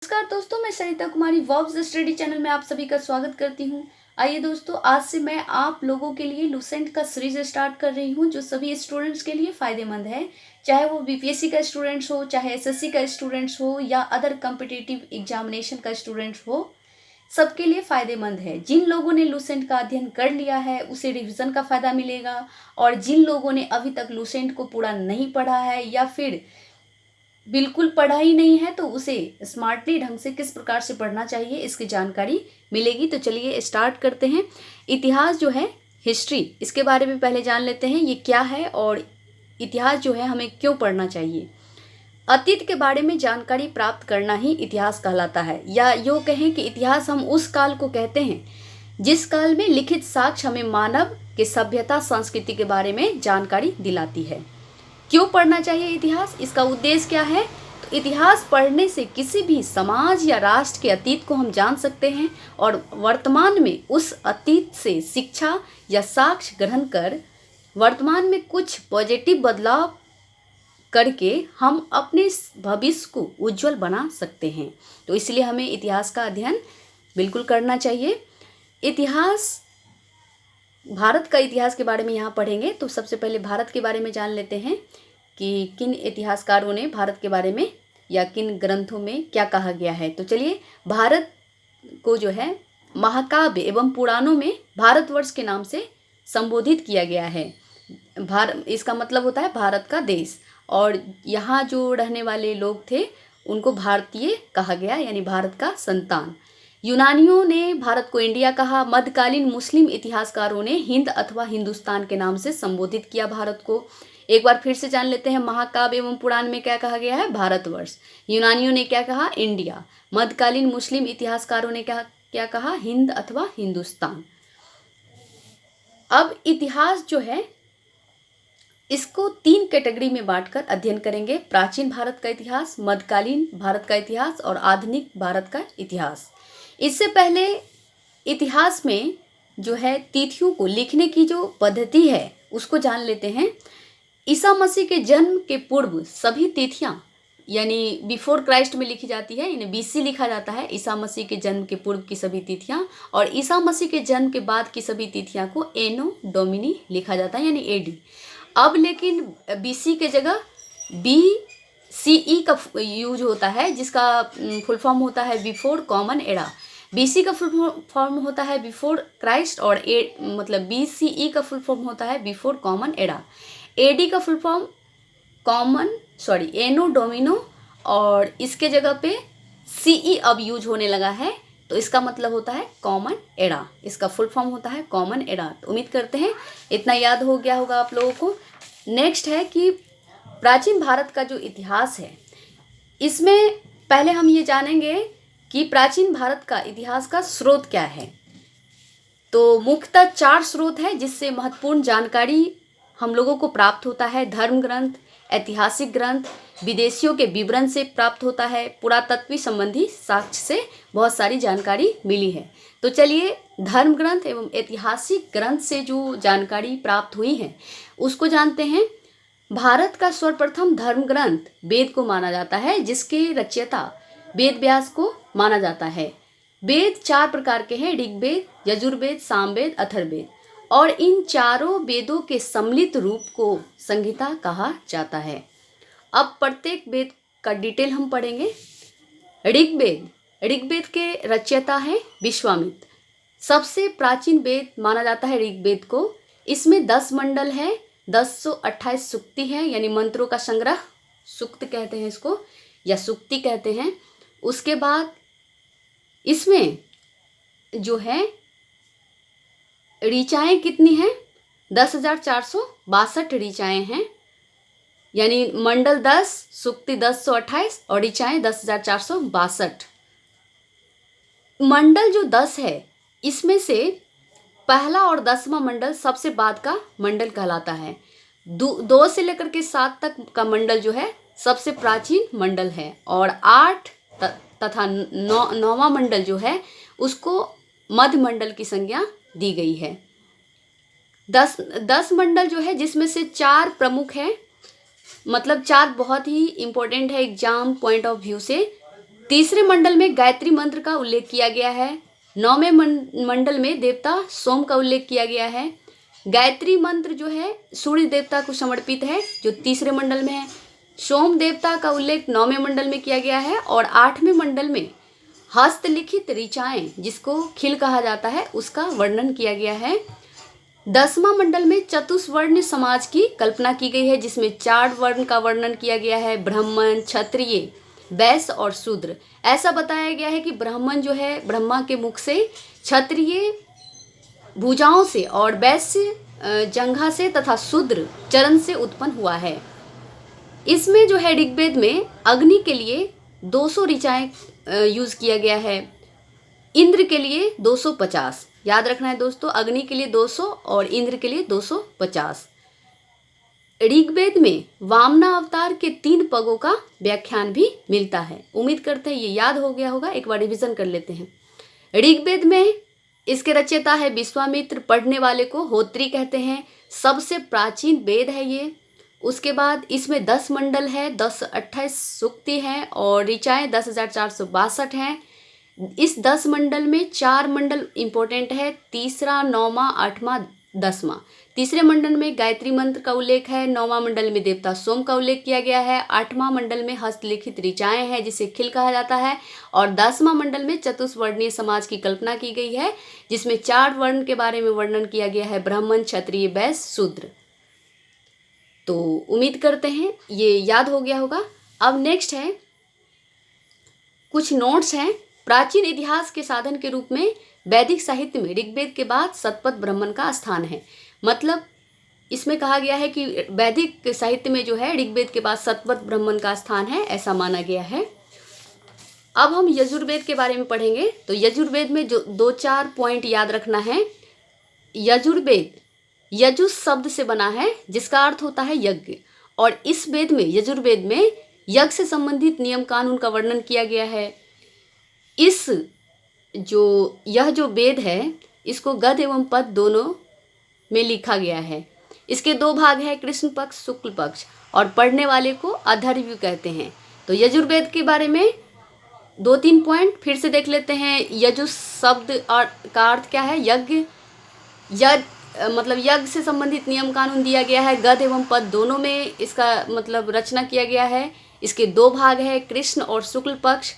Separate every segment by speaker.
Speaker 1: नमस्कार दोस्तों, मैं सरिता कुमारी वॉब्स स्टडी चैनल में आप सभी का स्वागत करती हूँ। आइए दोस्तों, आज से मैं आप लोगों के लिए लुसेंट का सीरीज स्टार्ट कर रही हूँ जो सभी स्टूडेंट्स के लिए फ़ायदेमंद है। चाहे वो बीपीएससी का स्टूडेंट्स हो, चाहे एसएससी का स्टूडेंट्स हो या अदर कम्पिटिटिव एग्जामिनेशन का स्टूडेंट्स हो, सबके लिए फ़ायदेमंद है। जिन लोगों ने लुसेंट का अध्ययन कर लिया है उसे रिविज़न का फ़ायदा मिलेगा, और जिन लोगों ने अभी तक लुसेंट को पूरा नहीं पढ़ा है या फिर बिल्कुल पढ़ा ही नहीं है तो उसे स्मार्टली ढंग से किस प्रकार से पढ़ना चाहिए इसकी जानकारी मिलेगी। तो चलिए स्टार्ट करते हैं। इतिहास जो है, हिस्ट्री, इसके बारे में पहले जान लेते हैं ये क्या है और इतिहास जो है हमें क्यों पढ़ना चाहिए। अतीत के बारे में जानकारी प्राप्त करना ही इतिहास कहलाता है, या यूँ कहें कि इतिहास हम उस काल को कहते हैं जिस काल में लिखित साक्ष्य हमें मानव के सभ्यता संस्कृति के बारे में जानकारी दिलाती है। क्यों पढ़ना चाहिए इतिहास, इसका उद्देश्य क्या है? तो इतिहास पढ़ने से किसी भी समाज या राष्ट्र के अतीत को हम जान सकते हैं और वर्तमान में उस अतीत से शिक्षा या साक्ष्य ग्रहण कर वर्तमान में कुछ पॉजिटिव बदलाव करके हम अपने भविष्य को उज्जवल बना सकते हैं। तो इसलिए हमें इतिहास का अध्ययन बिल्कुल करना चाहिए। इतिहास, भारत का इतिहास के बारे में यहाँ पढ़ेंगे। तो सबसे पहले भारत के बारे में जान लेते हैं कि किन इतिहासकारों ने भारत के बारे में या किन ग्रंथों में क्या कहा गया है। तो चलिए, भारत को जो है महाकाव्य एवं पुराणों में भारतवर्ष के नाम से संबोधित किया गया है। भारत, इसका मतलब होता है भारत का देश, और यहाँ जो रहने वाले लोग थे उनको भारतीय कहा गया, यानी भारत का संतान। यूनानियों ने भारत को इंडिया कहा। मध्यकालीन मुस्लिम इतिहासकारों ने हिंद अथवा हिंदुस्तान के नाम से संबोधित किया भारत को। एक बार फिर से जान लेते हैं, महाकाव्य एवं पुराण में क्या कहा गया है? भारतवर्ष। यूनानियों ने क्या कहा? इंडिया। मध्यकालीन मुस्लिम इतिहासकारों ने क्या कहा? हिंद अथवा हिंदुस्तान। अब इतिहास जो है इसको 3 कैटेगरी में बांटकर अध्ययन करेंगे: प्राचीन भारत का इतिहास, मध्यकालीन भारत का इतिहास और आधुनिक भारत का इतिहास। इससे पहले इतिहास में जो है तिथियों को लिखने की जो पद्धति है उसको जान लेते हैं। ईसा मसीह के जन्म के पूर्व सभी तिथियां यानी बिफोर क्राइस्ट में लिखी जाती है, यानी बीसी लिखा जाता है ईसा मसीह के जन्म के पूर्व की सभी तिथियां, और ईसा मसीह के जन्म के बाद की सभी तिथियां को एनो डोमिनी लिखा जाता है, यानी एडी। अब लेकिन बीसी के जगह BCE का यूज होता है, जिसका फुल फॉर्म होता है बिफोर कॉमन एरा। BC का फुल फॉर्म होता है बिफोर क्राइस्ट, और मतलब BCE का फुल फॉर्म होता है बिफोर कॉमन एरा। AD का फुल फॉर्म एनो डोमिनो, और इसके जगह पे CE अब यूज होने लगा है, तो इसका मतलब होता है कॉमन एरा। इसका फुल फॉर्म होता है कॉमन एरा। तो उम्मीद करते हैं इतना याद हो गया होगा आप लोगों को। नेक्स्ट है कि प्राचीन भारत का जो इतिहास है, इसमें पहले हम ये जानेंगे कि प्राचीन भारत का इतिहास का स्रोत क्या है। तो मुख्यतः 4 स्रोत है जिससे महत्वपूर्ण जानकारी हम लोगों को प्राप्त होता है: धर्म ग्रंथ, ऐतिहासिक ग्रंथ, विदेशियों के विवरण से प्राप्त होता है, पुरातत्व संबंधी साक्ष्य से बहुत सारी जानकारी मिली है। तो चलिए, धर्म ग्रंथ एवं ऐतिहासिक ग्रंथ से जो जानकारी प्राप्त हुई है उसको जानते हैं। भारत का सर्वप्रथम धर्म ग्रंथ वेद को माना जाता है, जिसके रचयिता वेद व्यास को माना जाता है। वेद 4 प्रकार के हैं: ऋग्वेद, यजुर्वेद, सामवेद, अथर्ववेद, और इन चारों वेदों के सम्मिलित रूप को संहिता कहा जाता है। अब प्रत्येक वेद का डिटेल हम पढ़ेंगे। ऋग्वेद के रचयिता हैं विश्वामित्र। सबसे प्राचीन वेद माना जाता है ऋग्वेद को। इसमें 10 मंडल है, 1028 सूक्ति है, यानी मंत्रों का संग्रह, सूक्त कहते हैं इसको या सूक्ति कहते हैं। उसके बाद इसमें जो है ऋचाएँ कितनी हैं? 10,462 ऋचाएँ हैं, यानी मंडल 10, सूक्ति 1028 और ऋचाएँ 10,462। मंडल जो 10 है, इसमें से पहला और 10वां मंडल सबसे बाद का मंडल कहलाता है। 2 से लेकर के 7 तक का मंडल जो है सबसे प्राचीन मंडल है, और 8 तथा 9वां मंडल जो है उसको मध्य मंडल की संज्ञा दी गई है। 10 मंडल जो है जिसमें से 4 प्रमुख हैं, मतलब 4 बहुत ही इम्पोर्टेंट है एग्जाम पॉइंट ऑफ व्यू से। तीसरे मंडल में गायत्री मंत्र का उल्लेख किया गया है। 9वें मंडल में देवता सोम का उल्लेख किया गया है। गायत्री मंत्र जो है सूर्य देवता को समर्पित है, जो तीसरे मंडल में है। सोम देवता का उल्लेख 9वें मंडल में किया गया है और 8वें मंडल में हस्तलिखित ऋचाएं, जिसको खिल कहा जाता है, उसका वर्णन किया गया है। 10वां मंडल में चतुष्वर्ण समाज की कल्पना की गई है, जिसमें 4 वर्ण का वर्णन किया गया है, ब्राह्मण, क्षत्रिय, वैश्य और शूद्र। ऐसा बताया गया है कि ब्राह्मण जो है ब्रह्मा के मुख से, क्षत्रिय भुजाओं से और वैश्य जंघा से तथा शूद्र चरण से उत्पन्न हुआ है। इसमें जो है ऋग्वेद में अग्नि के लिए 200 ऋचाएं यूज किया गया है, इंद्र के लिए 250। याद रखना है दोस्तों, अग्नि के लिए 200 और इंद्र के लिए 250। ऋग्वेद में वामना अवतार के 3 पगों का व्याख्यान भी मिलता है। उम्मीद करते हैं ये याद हो गया होगा, एक बार रिविजन कर लेते हैं। ऋग्वेद में इसके रचयिता है विश्वामित्र, पढ़ने वाले को होत्री कहते हैं। सबसे प्राचीन वेद है ये। उसके बाद इसमें 10 मंडल है, 28 सूक्ति हैं और ऋचाएं 10,462 हैं। इस 10 मंडल में 4 मंडल इंपॉर्टेंट है, तीसरा, 9वां, 8वां, 10वां। तीसरे मंडल में गायत्री मंत्र का उल्लेख है, 9वां मंडल में देवता सोम का उल्लेख किया गया है, 8वां मंडल में हस्तलिखित ऋचाएं हैं जिसे खिल कहा जाता है, और 10वां मंडल में चतुष्वर्णीय समाज की कल्पना की गई है, जिसमें 4 वर्ण के बारे में वर्णन किया गया है, ब्राह्मण, क्षत्रिय, वैश्य, शूद्र। तो उम्मीद करते हैं ये याद हो गया होगा। अब नेक्स्ट है कुछ नोट्स हैं। प्राचीन इतिहास के साधन के रूप में वैदिक साहित्य में ऋग्वेद के बाद शतपथ ब्राह्मण का स्थान है। मतलब इसमें कहा गया है कि वैदिक साहित्य में जो है ऋग्वेद के बाद शतपथ ब्राह्मण का स्थान है, ऐसा माना गया है। अब हम यजुर्वेद के बारे में पढ़ेंगे। तो यजुर्वेद में जो 2-4 पॉइंट याद रखना है। यजुर्वेद यजुस शब्द से बना है, जिसका अर्थ होता है यज्ञ, और इस वेद में, यजुर्वेद में, यज्ञ से संबंधित नियम कानून का वर्णन किया गया है। यह जो वेद है, इसको गद्य एवं पद्य दोनों में लिखा गया है। इसके 2 भाग है, कृष्ण पक्ष, शुक्ल पक्ष, और पढ़ने वाले को अथर्वण कहते हैं। तो यजुर्वेद के बारे में 2-3 पॉइंट फिर से देख लेते हैं। यजुस शब्द का अर्थ क्या है? यज्ञ। मतलब यज्ञ से संबंधित नियम कानून दिया गया है। गद्य एवं पद्य दोनों में इसका मतलब रचना किया गया है। इसके 2 भाग है, कृष्ण और शुक्ल पक्ष।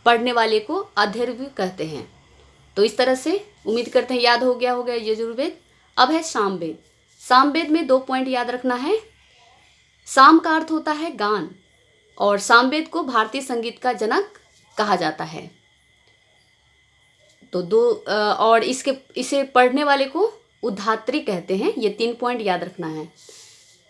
Speaker 1: पढ़ने वाले को अथर्वण कहते हैं। तो इस तरह से उम्मीद करते हैं याद हो गया होगा यजुर्वेद। अब है सामवेद। सामवेद में 2 पॉइंट याद रखना है। साम का अर्थ होता है गान, और सामवेद को भारतीय संगीत का जनक कहा जाता है। तो और इसे पढ़ने वाले को उद्धात्री कहते हैं। ये 3 पॉइंट याद रखना है।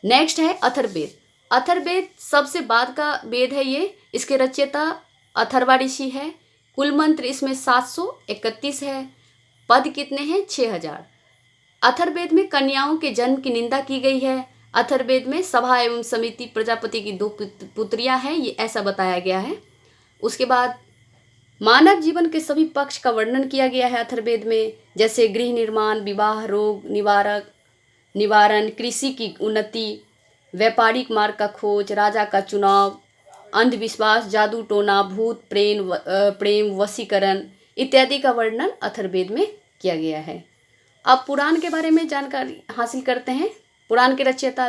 Speaker 1: नेक्स्ट है अथर्ववेद। अथर्ववेद सबसे बाद का वेद है ये। इसके रचयिता अथर्वा ऋषि है। कुल मंत्र इसमें 731 है। पद कितने हैं? 6000। अथर्ववेद में कन्याओं के जन्म की निंदा की गई है। अथर्ववेद में सभा एवं समिति प्रजापति की 2 पुत्रियां हैं, ये ऐसा बताया गया है। उसके बाद मानव जीवन के सभी पक्ष का वर्णन किया गया है अथर्ववेद में, जैसे गृह निर्माण, विवाह, रोग निवारण, कृषि की उन्नति, व्यापारिक मार्ग का खोज, राजा का चुनाव, अंधविश्वास, जादू टोना, भूत प्रेम, वशीकरण इत्यादि का वर्णन अथर्ववेद में किया गया है। अब पुराण के बारे में जानकारी हासिल करते हैं। पुराण के रचयिता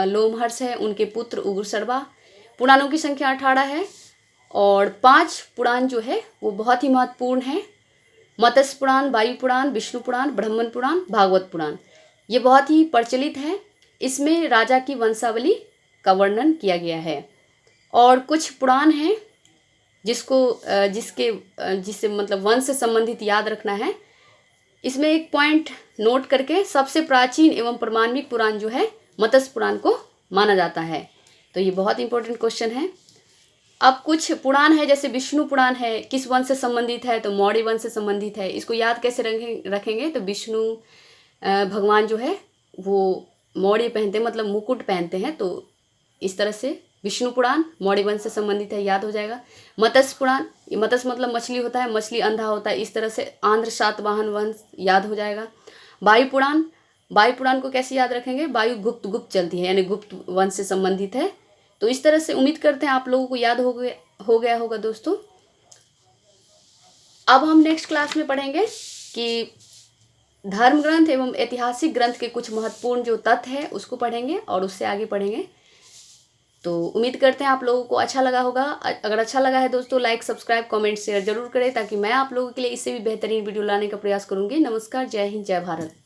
Speaker 1: लोमहर्ष है, उनके पुत्र उग्रसर्वा। पुराणों की संख्या 18 है, और 5 पुराण जो है वो बहुत ही महत्वपूर्ण है। मत्स्य पुराण, वायु पुराण, विष्णु पुराण, ब्रह्मण पुराण, भागवत पुराण। ये बहुत ही प्रचलित है। इसमें राजा की वंशावली का वर्णन किया गया है। और कुछ पुराण हैं जिससे मतलब वंश से संबंधित याद रखना है। इसमें एक पॉइंट नोट करके, सबसे प्राचीन एवं प्रमाणिक पुराण जो है मत्स्य पुराण को माना जाता है। तो ये बहुत इंपॉर्टेंट क्वेश्चन है। अब कुछ पुराण है, जैसे विष्णु पुराण है, किस वंश से संबंधित है? तो मौर्य वंश से संबंधित है। इसको याद कैसे रखेंगे? तो विष्णु भगवान जो है वो मौर्य पहनते हैं, मतलब मुकुट पहनते हैं। तो इस तरह से विष्णु पुराण मौर्य वंश से संबंधित है, याद हो जाएगा। मत्स्य पुराण, मत्स्य मतलब मछली होता है, मछली अंधा होता है, इस तरह से आंध्र सातवाहन वंश याद हो जाएगा। वायु पुराण को कैसे याद रखेंगे? वायु गुप्त चलती है, यानी गुप्त वंश से संबंधित है। तो इस तरह से उम्मीद करते हैं आप लोगों को याद हो गया होगा दोस्तों। अब हम नेक्स्ट क्लास में पढ़ेंगे कि धर्म ग्रंथ एवं ऐतिहासिक ग्रंथ के कुछ महत्वपूर्ण जो तथ्य है उसको पढ़ेंगे और उससे आगे पढ़ेंगे। तो उम्मीद करते हैं आप लोगों को अच्छा लगा होगा। अगर अच्छा लगा है दोस्तों, लाइक सब्सक्राइब कमेंट शेयर जरूर करें, ताकि मैं आप लोगों के लिए इससे भी बेहतरीन वीडियो लाने का प्रयास करूंगी। नमस्कार, जय हिंद, जय भारत।